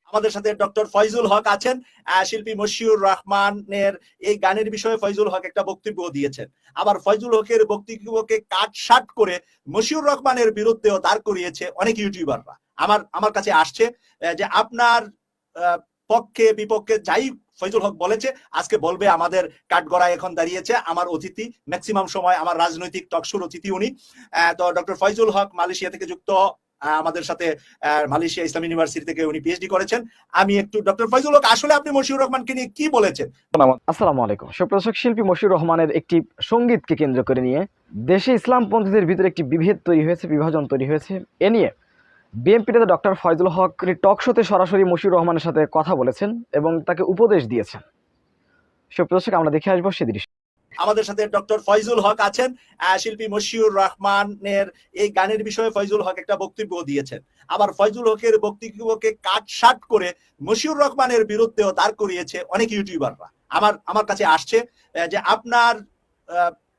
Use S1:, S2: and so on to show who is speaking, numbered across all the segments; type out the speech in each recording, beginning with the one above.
S1: আমাদের সাথে ডক্টর ফয়জুল হক আছেন। শিল্পী মশিউর রহমানের এই গানের বিষয়ে ফয়জুল হক একটা বক্তব্য দিয়েছেন। আবার ফয়জুল হকের বক্তব্যকে কাটসাট করে মশিউর রহমানের বিরুদ্ধেও দাঁড় করিয়েছে অনেক ইউটিউবাররা। আমার কাছে আসছে যে আপনার পক্ষে বিপক্ষে যাই ফয়জুল হক বলেছে আজকে বলবে। আমাদের কাঠগড়ায় এখন দাঁড়িয়েছে আমার অতিথি, ম্যাক্সিমাম সময় আমার রাজনৈতিক টকশোর অতিথি উনি। তো ডক্টর ফয়জুল হক মালয়েশিয়া থেকে যুক্ত, আমাদের সাথে মালয়েশিয়া ইসলাম ইউনিভার্সিটি থেকে উনি পিএইচডি করেছেন। আমি একটু ডক্টর ফয়জুল হক, আসলে আপনি মশিউর রহমানকে নিয়ে কি বলেছেন?
S2: আসসালামু আলাইকুম। সুপ্রদর্শক, শিল্পী মশিউর রহমানের একটি সঙ্গীতকে কেন্দ্র করে নিয়ে দেশে ইসলামপন্থীদের ভিতরে একটি বিভেদ তৈরি হয়েছে, বিভাজন তৈরি হয়েছে। এ নিয়ে বিএনপি নেতা ডক্টর ফয়জুল হক টক শোতে সরাসরি মশিউর রহমানের সাথে কথা বলেছেন এবং তাকে উপদেশ দিয়েছেন। সুপ্রদর্শক, আমরা দেখে আসবো সে দৃশ্য।
S1: আমাদের সাথে ডক্টর ফয়জুল হক আছেন। শিল্পী মশিউর রহমানের এই গানের বিষয়ে ফয়জুল হক একটা বক্তব্য দিয়েছেন। আবার ফয়জুল হকের বক্তব্যকে কাটসাট করে মশিউর রহমানের বিরুদ্ধেও দাঁড় করিয়েছে অনেক ইউটিউবাররা। আমার কাছে আসছে যে আপনার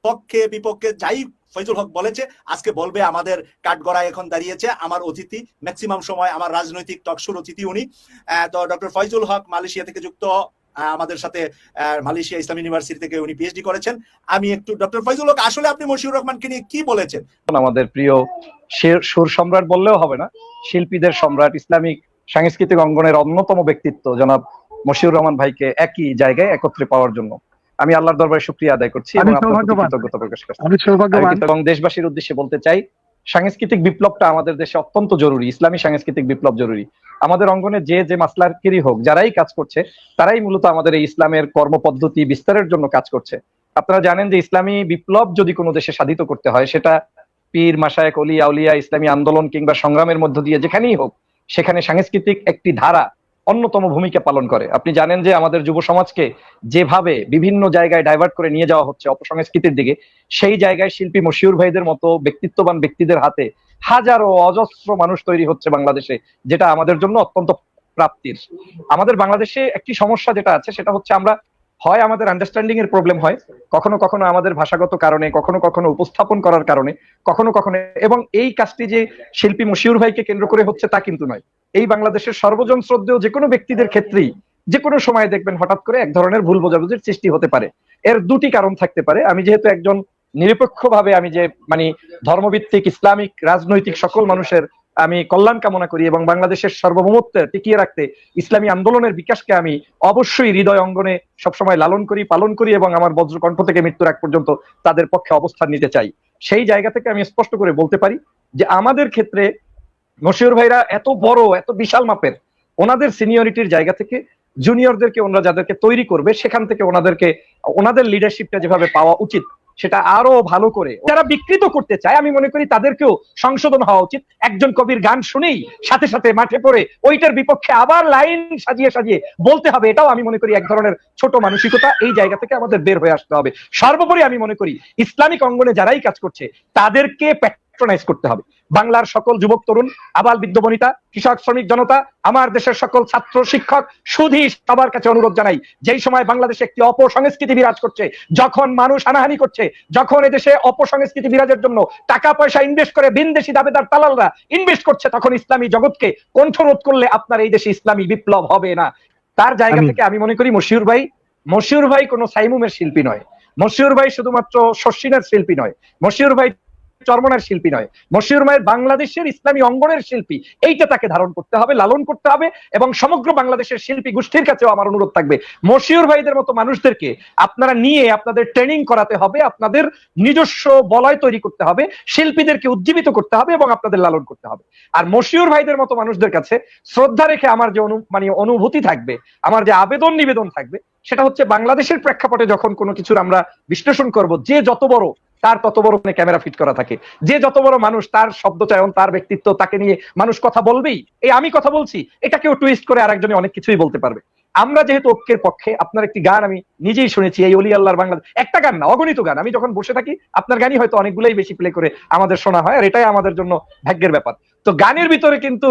S1: পক্ষে বিপক্ষে যাই ফয়জুল হক বলেছে আজকে বলবে। আমাদের কাঠগড়ায় এখন দাঁড়িয়েছে আমার অতিথি, ম্যাক্সিমাম সময় আমার রাজনৈতিক টকশোর অতিথি উনি। তো ডক্টর ফয়জুল হক মালয়েশিয়া থেকে যুক্ত, আমাদের সাথে মালয়েশিয়া ইসলাম ইউনিভার্সিটি থেকে উনি পিএইচডি করেছেন। আমি একটু ডক্টর ফয়জুল হক, আসলে আপনি মশিউর রহমানকে নিয়ে কি বলেছেন?
S3: আমাদের প্রিয় সুর সম্রাট বললেও হবে না, শিল্পীদের সম্রাট, ইসলামিক সাংস্কৃতিক অঙ্গনের অন্যতম ব্যক্তিত্ব জনাব মশিউর রহমান ভাইকে একই জায়গায় একত্রে পাওয়ার জন্য আমি আল্লাহর দরবারে শুকরিয়া আদায় করছি এবং কৃতজ্ঞতা প্রকাশ করছি। এবং দেশবাসীর উদ্দেশ্যে বলতে চাই, সাংস্কৃতিক বিপ্লবটা আমাদের দেশে অত্যন্ত জরুরি। ইসলামী সাংস্কৃতিক বিপ্লব জরুরি। আমাদের অঙ্গনে যে মাসলাকেরই হোক, যারাই কাজ করছে তারাই মূলত আমাদের এই ইসলামের কর্মপদ্ধতি বিস্তারের জন্য কাজ করছে। আপনারা জানেন যে ইসলামী বিপ্লব যদি কোনো দেশে সাধিত করতে হয়, সেটা পীর মাশায়েখ ওলিয়া আউলিয়া ইসলামী আন্দোলন কিংবা সংগ্রামের মধ্য দিয়ে যেখানেই হোক, সেখানে সাংস্কৃতিক একটি ধারা অন্যতম ভূমিকা পালন করে। আপনি জানেন যে আমাদের যুব সমাজকে যেভাবে বিভিন্ন জায়গায় ডাইভার্ট করে নিয়ে যাওয়া হচ্ছে অপসংস্কৃতির দিকে, সেই জায়গায় শিল্পী মশিউর ভাইদের মতো ব্যক্তিত্ববান ব্যক্তিদের হাতে হাজারো অজস্র মানুষ তৈরি হচ্ছে বাংলাদেশে, যেটা আমাদের জন্য অত্যন্ত প্রাপ্তির। আমাদের বাংলাদেশে একটি সমস্যা যেটা আছে সেটা হচ্ছে আমরা হয় আমাদের আন্ডারস্ট্যান্ডিং এর প্রবলেম হয়, কখনো কখনো আমাদের ভাষাগত কারণে, কখনো কখনো উপস্থাপন করার কারণে, কখনো কখনো, এবং এই কাজটি যে শিল্পী মশিউর ভাইকে কেন্দ্র করে হচ্ছে তা কিন্তু নয়। এই বাংলাদেশের সর্বজন শ্রদ্ধেয় যে কোনো ব্যক্তিদের ক্ষেত্রেই যে কোনো সময় দেখবেন হঠাৎ করে এক ধরনের ভুল বোঝাবুঝির সৃষ্টি হতে পারে। এর দুটি কারণ থাকতে পারে। আমি যেহেতু একজন নিরপেক্ষভাবে আমি যে ধর্মভিত্তিক ইসলামিক রাজনৈতিক সকল মানুষের আমি কল্যাণ কামনা করি এবং বাংলাদেশের সার্বভৌমত্ব টিকিয়ে রাখতে ইসলামী আন্দোলনের বিকাশকে আমি অবশ্যই হৃদয় অঙ্গনে সবসময় লালন করি, পালন করি এবং আমার বজ্রকণ্ঠ থেকে মৃত্যুর আগ পর্যন্ত তাদের পক্ষে অবস্থান নিতে চাই। সেই জায়গা থেকে আমি স্পষ্ট করে বলতে পারি যে আমাদের ক্ষেত্রে মশিউর ভাইরা এত বড়, এত বিশাল মাপের, ওনাদের সিনিয়রিটির জায়গা থেকে জুনিয়রদেরকে ওনারা যাদেরকে তৈরি করবে সেখান থেকে ওনাদের লিডারশিপটা যেভাবে পাওয়া উচিত সেটা আরো ভালো করে যারা বিকৃত করতে চায়, আমি মনে করি তাদেরকেও সংশোধন হওয়া উচিত। একজন কবির গান শুনেই সাথে সাথে মাঠে পড়ে ওইটার বিপক্ষে আবার লাইন সাজিয়ে সাজিয়ে বলতে হবে, এটাও আমি মনে করি এক ধরনের ছোট মানসিকতা। এই জায়গা থেকে আমাদের বের হয়ে আসতে হবে। সর্বোপরি আমি মনে করি ইসলামিক অঙ্গনে যারাই কাজ করছে তাদেরকে প্যাট্রোনাইজ করতে হবে। বাংলার সকল যুবক তরুণ, আবাল বৃদ্ধ বনিতা, কৃষক শ্রমিক জনতা, আমার দেশের সকল ছাত্র শিক্ষক, শুধু সবার কাছে অনুরোধ জানাই, যেই সময় বাংলাদেশে একটি অপসংস্কৃতি বিরাজ করছে, যখন মানুষ হানাহানি করছে, যখন এদেশে অপসংস্কৃতি বিরাজের জন্য টাকা পয়সা ইনভেস্ট করে ভিনদেশি দাবেদার দালালরা ইনভেস্ট করছে, তখন ইসলামী জগৎকে কণ্ঠরোধ করলে আপনার এই দেশে ইসলামী বিপ্লব হবে না। তার জায়গা থেকে আমি মনে করি মশিউর ভাই কোনো সাইমুমের শিল্পী নয়। মশিউর ভাই শুধুমাত্র শর্ষিনের শিল্পী নয়। মশিউর ভাই চরমনার শিল্পী নয়। মশিউর ভাই বাংলাদেশের ইসলামী অঙ্গনের শিল্পী। এইটা তাকে ধারণ করতে হবে, লালন করতে হবে এবং সমগ্র বাংলাদেশের শিল্পী গোষ্ঠীর কাছেও আমার অনুরোধ থাকবে, মশিউর ভাইদের মতো মানুষদেরকে আপনারা নিয়ে আপনাদের ট্রেনিং করাতে হবে, আপনাদের নিজস্ব বলয় তৈরি করতে হবে, শিল্পীদেরকে উজ্জীবিত করতে হবে এবং আপনাদের লালন করতে হবে। আর মশিউর ভাইদের মতো মানুষদের কাছে শ্রদ্ধা রেখে আমার যে অনুভূতি থাকবে, আমার যে আবেদন নিবেদন থাকবে, সেটা হচ্ছে বাংলাদেশের প্রেক্ষাপটে যখন কোনো কিছুর আমরা বিশ্লেষণ করব, যে যত বড় তার তত বড় ক্যামেরা ফিট করা থাকে, যে যত বড় মানুষ তার শব্দ চয়ন, তার ব্যক্তিত্ব, তাকে নিয়ে মানুষ কথা বলবেই। এই আমি কথা বলছি, এটা কেউ টুইস্ট করে আরেকজনে অনেক কিছুই বলতে পারবে। আমরা যেহেতু ঐক্যের পক্ষে, আপনার একটি গান আমি নিজেই শুনেছি, এই অলি আল্লাহর বাংলাদেশ, একটা গান না, অগণিত গান। আমি যখন বসে থাকি আপনার গানই হয়তো অনেকগুলোই বেশি প্লে করে আমাদের শোনা হয়, আর এটাই আমাদের জন্য ভাগ্যের ব্যাপার। তো গানের ভিতরে কিন্তু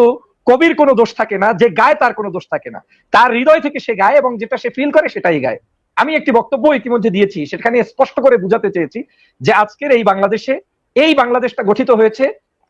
S3: কবির কোনো দোষ থাকে না, যে গায় তার কোনো দোষ থাকে না, তার হৃদয় থেকে সে গায় এবং যেটা সে ফিল করে সেটাই গায়। আমি একটি বক্তব্য ইতিমধ্যে দিয়েছি, সেখানে স্পষ্ট করে বুঝাতে চেয়েছি যে আজকের এই বাংলাদেশটা গঠিত হয়েছে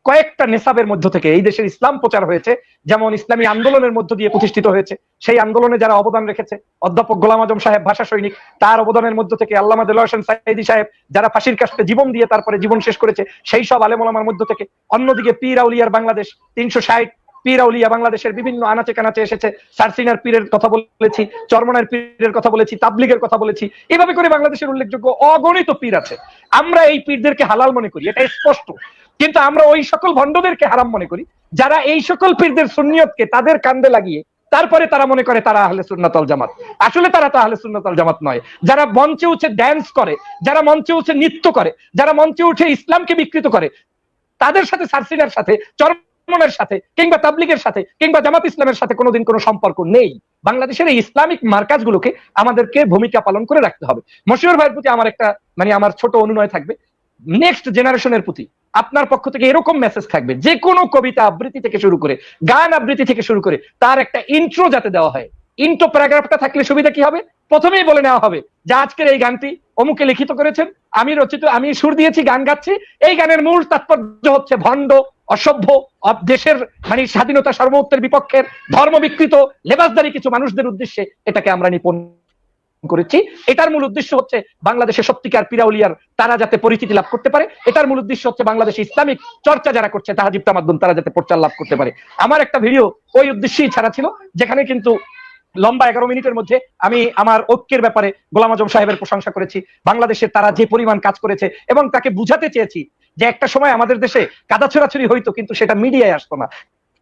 S3: কয়েকটা নেসাবের মধ্য থেকে এই দেশের ইসলাম প্রচার হয়েছে, যেমন ইসলামী আন্দোলনের মধ্য দিয়ে প্রতিষ্ঠিত হয়েছে। সেই আন্দোলনে যারা অবদান রেখেছে, অধ্যাপক গোলাম আজম সাহেব ভাষা সৈনিক, তার অবদানের মধ্য থেকে আল্লামা দেলোয়ার হোসেন সাইদি সাহেব যারা ফাঁসির কাস্টে জীবন দিয়ে তারপরে জীবন শেষ করেছে, সেই সব আলেম ওলামার মধ্য থেকে। অন্যদিকে পীর আউলিয়ার বাংলাদেশ 360 পীর আউলিয়া বাংলাদেশের বিভিন্ন আনাচে কানাচে এসেছে। সারসিনার পীরের কথা বলেছি, চরমনার পীরের কথা বলেছি, তাবলিগের কথা বলেছি। এভাবে করে বাংলাদেশের উল্লেখযোগ্য অগণিত পীর আছে। আমরা এই পীরদেরকে হালাল মনে করি, এটা স্পষ্ট। কিন্তু আমরা ওই সকল ভণ্ডদেরকে হারাম মনে করি যারা এই সকল পীরদের সুন্নিয়তকে তাদের কান্দে লাগিয়ে তারপরে তারা মনে করে তারা আহলে সুন্নাত ওয়াল জামাত। আসলে তারা তো আহলে সুন্নাত ওয়াল জামাত নয়। যারা মঞ্চে উঠে ড্যান্স করে, যারা মঞ্চে উঠে নৃত্য করে, যারা মঞ্চে উঠে ইসলামকে বিকৃত করে, তাদের সাথে সারসিনার সাথে, চরমনের সাথে, কিংবা তাবলিগের সাথে, কিংবা জামাত ইসলামের সাথে কোনোদিন কোনো সম্পর্ক নেই। বাংলাদেশের এই ইসলামিক মার্কাজগুলোকে আমাদেরকে ভূমিকা পালন করে রাখতে হবে। মশিউর ভাইয়ের প্রতি আমার একটা আমার ছোট অনুনয় থাকবে, নেক্সট জেনারেশনের প্রতি আপনার পক্ষ থেকে এরকম মেসেজ থাকবে, যে কোনো কবিতা আবৃত্তি থেকে শুরু করে, গান আবৃত্তি থেকে শুরু করে, তার একটা ইন্ট্রো যাতে দেওয়া হয়। ইন্ট্রো প্যারাগ্রাফটা থাকলে সুবিধা কি হবে? প্রথমেই বলে নেওয়া হবে যে আজকের এই গানটি অমুকে লিখিত করেছেন, আমি রচিত, আমি সুর দিয়েছি, গান গাচ্ছি। এই গানের মূল তাৎপর্য হচ্ছে ভণ্ড, অসভ্য, দেশের স্বাধীনতা সর্বত্বের বিপক্ষের, ধর্ম বিকৃত, লেবাসদারি কিছু মানুষদের উদ্দেশ্যে এটাকে আমরা নিপুণ করেছি। এটার মূল উদ্দেশ্য হচ্ছে বাংলাদেশের সত্যিকার পিরাউলিয়ার তারা যাতে পরিচিতি লাভ করতে পারে। এটার মূল উদ্দেশ্য হচ্ছে বাংলাদেশে ইসলামিক চর্চা যারা করছে, তাহাজিব তামাদ্দুন, তারা যাতে প্রচার লাভ করতে পারে। আমার একটা ভিডিও ওই উদ্দেশ্যেই ছাড়া ছিল, যেখানে কিন্তু লম্বা 11 মিনিটের মধ্যে আমি আমার ঐক্যের ব্যাপারে গোলাম আজম সাহেবের প্রশংসা করেছি, বাংলাদেশের তারা যে পরিমাণ কাজ করেছে, এবং তাকে বুঝাতে চেয়েছি যে একটা সময় আমাদের দেশে কাদা ছোড়াছুড়ি হইতো, কিন্তু সেটা মিডিয়ায় আসতো না।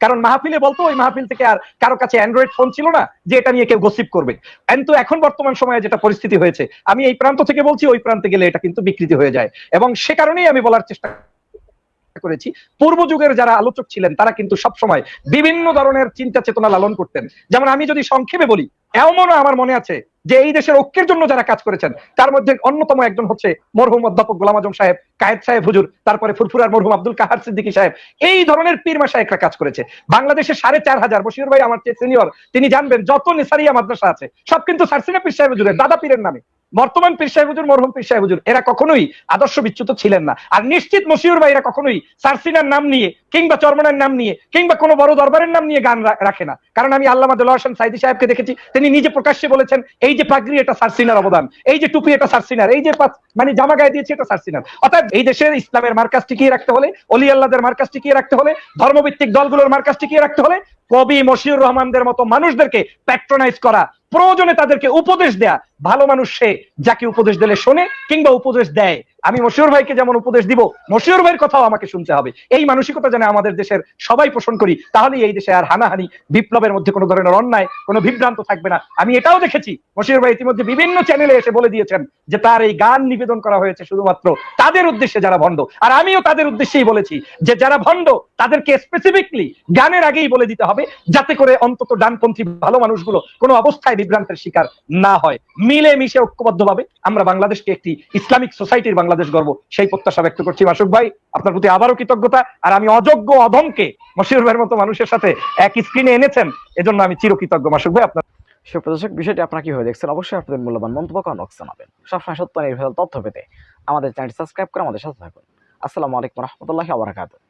S3: কারণ মাহফিলে বলতো, ওই মাহফিল থেকে আর কারো কাছে অ্যান্ড্রয়েড ফোন ছিল না যে এটা নিয়ে কেউ গসিপ করবে। কিন্তু এখন বর্তমান সময়ে যেটা পরিস্থিতি হয়েছে, আমি এই প্রান্ত থেকে বলছি, ওই প্রান্তে গেলে এটা কিন্তু বিকৃতি হয়ে যায়। এবং সে কারণেই আমি বলার চেষ্টা করেছি, পূর্ব যুগের যারা আলোচক ছিলেন তারা কিন্তু সবসময় বিভিন্ন ধরনের চিন্তা চেতনা লালন করতেন। যেমন আমি যদি সংক্ষেপে বলি, এমনও আমার মনে আছে যে এই দেশের ঐক্যের জন্য যারা কাজ করেছেন তার মধ্যে অন্যতম একজন হচ্ছে মরহুম অধ্যাপক গোলাম আজম সাহেব, কায়েদ সাহেব হুজুর, তারপরে ফুরফুরার মরহুম আব্দুল কাহার সিদ্দিকী সাহেব। এই ধরনের পীর মাশায়েখরা কাজ করেছে। বাংলাদেশে 4500, বশির ভাই আমার চেয়ে সিনিয়র, তিনি জানবেন, যত নেসারিয়া মাদ্রাসা আছে সব কিন্তু সারসিনা পীর সাহেব হুজুরের, দাদা পীরের নামে। বর্তমান পীর সাহেব হুজুর, মরহুম পীর সাহেব হুজুর, এরা কখনোই আদর্শ বিচ্যুত ছিলেন না। আর নিশ্চিত মশিউর ভাই এরা কখনোই সারসিনার নাম নিয়ে, কিংবা চরমনের নাম নিয়ে, কিংবা কোনো বড় দরবারের নাম নিয়ে গান রাখে না। কারণ আমি আল্লামা দেলোয়ার হোসেন সাইদি সাহেবকে দেখেছি, তিনি নিজে প্রকাশ্যে বলেছেন এই যে পাগড়ি এটা সারসিনার অবদান, এই যে টুপি এটা সারসিনার, এই যে জামা গায়ে দিয়েছে এটা সারসিনার। অর্থাৎ এই দেশের ইসলামের মার্কাজ টিকিয়ে রাখতে হলে, অলি আল্লাহদের মার্কাজ টিকিয়ে রাখতে হলে, ধর্মভিত্তিক দলগুলোর মার্কাজ টিকিয়ে রাখতে হলে, কবি মশিউর রহমানদের মতো মানুষদেরকে প্যাট্রোনাইজ করা, প্রয়োজনে তাদেরকে উপদেশ দেয়া। ভালো মানুষ সে যাকে উপদেশ দিলে শোনে কিংবা উপদেশ দেয়। আমি মশিউর ভাইকে যেমন উপদেশ দিব, মশিউর ভাইয়ের কথাও আমাকে শুনতে হবে। এই মানসিকতা যেন আমাদের দেশের সবাই পোষণ করি, তাহলেই এই দেশে আর হানাহানি, বিপ্লবের মধ্যে কোনো ধরনের অন্যায়, কোনো বিভ্রান্ত থাকবে না। আমি এটাও দেখেছি, মশিউর ভাই ইতিমধ্যে বিভিন্ন চ্যানেলে এসে বলে দিয়েছেন যে তার এই গান নিবেদন করা হয়েছে শুধুমাত্র তাদের উদ্দেশ্যে যারা ভণ্ড। আর আমিও তাদের উদ্দেশ্যেই বলেছি যে যারা ভণ্ড তাদেরকে স্পেসিফিকলি গানের আগেই বলে দিতে হবে, যাতে করে অন্তত ডানপন্থী ভালো মানুষগুলো কোনো অবস্থায় বিভ্রান্তের শিকার না হয়। মিলে মিশে ঐক্যবদ্ধভাবে আমরা বাংলাদেশকে একটি ইসলামিক সোসাইটির বাংলাদেশ গড়ব, সেই প্রত্যাশা ব্যক্ত করছি। মাসুক ভাই, আপনার প্রতি আবারও কৃতজ্ঞতা। আর আমি অযোগ্য অধমকে মশিউর ভাইয়ের মতো মানুষের সাথে এক স্ক্রিনে এনেছেন, এজন্য আমি চিরকৃতজ্ঞ। মাসুক ভাই, আপনার
S2: সুপ্রদর্শক, বিষয়টি আপনারা কিভাবে দেখছেন অবশ্যই আপনাদের মূল্যবান মন্তব্য কমেন্ট জানাবেন। সবসময় সত্য নির্ভেজাল তথ্য পেতে আমাদের চ্যানেলটি সাবস্ক্রাইব করে আমাদের সাথে থাকুন। আসসালামু আলাইকুম ওয়া রাহমাতুল্লাহি ওয়া বারাকাতুহু।